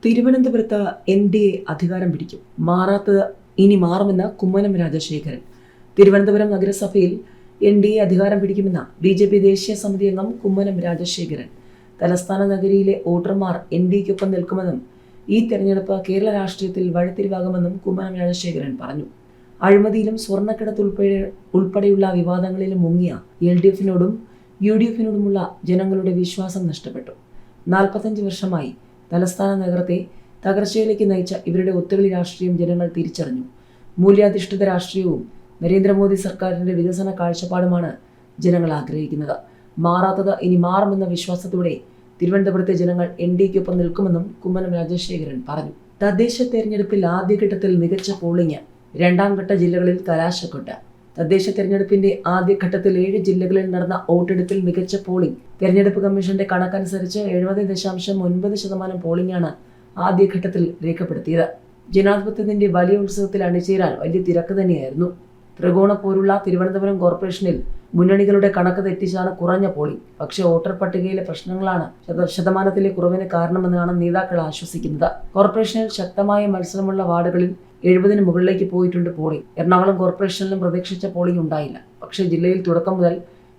തിരുവനന്തപുരത്ത് NDA അധികാരം പിടിക്കും. മാറാത്തത് ഇനി മാറുമെന്ന് കുമ്മനം രാജശേഖരൻ. തിരുവനന്തപുരം നഗരസഭയിൽ NDA അധികാരം പിടിക്കുമെന്ന് BJP ദേശീയ സമിതി അംഗം കുമ്മനം രാജശേഖരൻ. തലസ്ഥാന നഗരിയിലെ വോട്ടർമാർ NDAയ്ക്കൊപ്പം നിൽക്കുമെന്നും ഈ തെരഞ്ഞെടുപ്പ് കേരള രാഷ്ട്രീയത്തിൽ വഴിത്തിരിവാകുമെന്നും കുമ്മനം രാജശേഖരൻ പറഞ്ഞു. അഴിമതിയിലും സ്വർണ്ണക്കടത്ത് ഉൾപ്പെടെയുള്ള വിവാദങ്ങളിലും മുങ്ങിയ LDFനോടും UDFനോടുമുള്ള ജനങ്ങളുടെ വിശ്വാസം നഷ്ടപ്പെട്ടു. 45 വർഷമായി തലസ്ഥാന നഗരത്തെ തകർച്ചയിലേക്ക് നയിച്ച ഇവരുടെ ഒത്തുകളി രാഷ്ട്രീയം ജനങ്ങൾ തിരിച്ചറിഞ്ഞു. മൂല്യാധിഷ്ഠിത രാഷ്ട്രീയവും നരേന്ദ്രമോദി സർക്കാരിന്റെ വികസന കാഴ്ചപ്പാടുമാണ് ജനങ്ങൾ ആഗ്രഹിക്കുന്നത്. മാറാത്തത് ഇനി മാറുമെന്ന വിശ്വാസത്തോടെ തിരുവനന്തപുരത്തെ ജനങ്ങൾ NDAയ്ക്കൊപ്പം നിൽക്കുമെന്നും കുമ്മനം രാജശേഖരൻ പറഞ്ഞു. തദ്ദേശ തെരഞ്ഞെടുപ്പിൽ ആദ്യഘട്ടത്തിൽ മികച്ച പോളിംഗ്, രണ്ടാം ഘട്ട ജില്ലകളിൽ കലാശക്കൊട്ട്. തദ്ദേശ തെരഞ്ഞെടുപ്പിന്റെ ആദ്യഘട്ടത്തിൽ 7 ജില്ലകളിൽ നടന്ന വോട്ടെടുപ്പിൽ മികച്ച പോളിംഗ്. തെരഞ്ഞെടുപ്പ് കമ്മീഷന്റെ കണക്കനുസരിച്ച് 70.9% പോളിംഗാണ് ആദ്യഘട്ടത്തിൽ രേഖപ്പെടുത്തിയത്. ജനാധിപത്യത്തിന്റെ വലിയ ഉത്സവത്തിൽ അണിചേരാൻ വലിയ തിരക്ക് തന്നെയായിരുന്നു. ത്രികോണ പോലുള്ള തിരുവനന്തപുരം കോർപ്പറേഷനിൽ മുന്നണികളുടെ കണക്ക് തെറ്റിച്ചാണ് കുറഞ്ഞ പോളിംഗ്. പക്ഷേ വോട്ടർ പട്ടികയിലെ പ്രശ്നങ്ങളാണ് ശതമാനത്തിലെ കുറവിന് കാരണമെന്നാണ് നേതാക്കൾ ആശ്വസിക്കുന്നത്. കോർപ്പറേഷനിൽ ശക്തമായ മത്സരമുള്ള വാർഡുകളിൽ 70-ന് മുകളിലേക്ക് പോയിട്ടുണ്ട് പോളിംഗ്. എറണാകുളം കോർപ്പറേഷനിലും പ്രതീക്ഷിച്ച പോളിംഗ് ഉണ്ടായില്ല. പക്ഷേ ജില്ലയിൽ തുടക്കം മുതൽ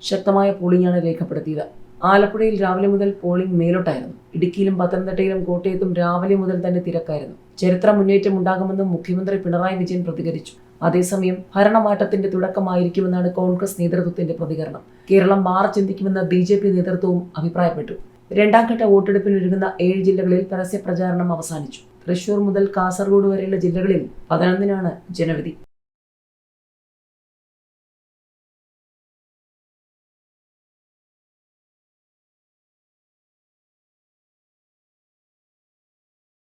ശക്തമായ പോളിംഗാണ് രേഖപ്പെടുത്തിയത്. ആലപ്പുഴയിൽ രാവിലെ മുതൽ പോളിംഗ് മേലോട്ടായിരുന്നു. ഇടുക്കിയിലും പത്തനംതിട്ടയിലും കോട്ടയത്തും രാവിലെ മുതൽ തന്നെ തിരക്കായിരുന്നു. ചരിത്ര മുന്നേറ്റം ഉണ്ടാകുമെന്നും മുഖ്യമന്ത്രി പിണറായി വിജയൻ പ്രതികരിച്ചു. അതേസമയം ഭരണമാറ്റത്തിന്റെ തുടക്കമായിരിക്കുമെന്നാണ് കോൺഗ്രസ് നേതൃത്വത്തിന്റെ പ്രതികരണം. കേരളം മാറി ചിന്തിക്കുമെന്ന് BJP നേതൃത്വവും അഭിപ്രായപ്പെട്ടു. രണ്ടാം ഘട്ട വോട്ടെടുപ്പിനൊരുങ്ങുന്ന 7 ജില്ലകളിൽ പരസ്യ പ്രചാരണം അവസാനിച്ചു. തൃശൂർ മുതൽ കാസർഗോഡ് വരെയുള്ള ജില്ലകളിൽ 11-നാണ് ജനവിധി.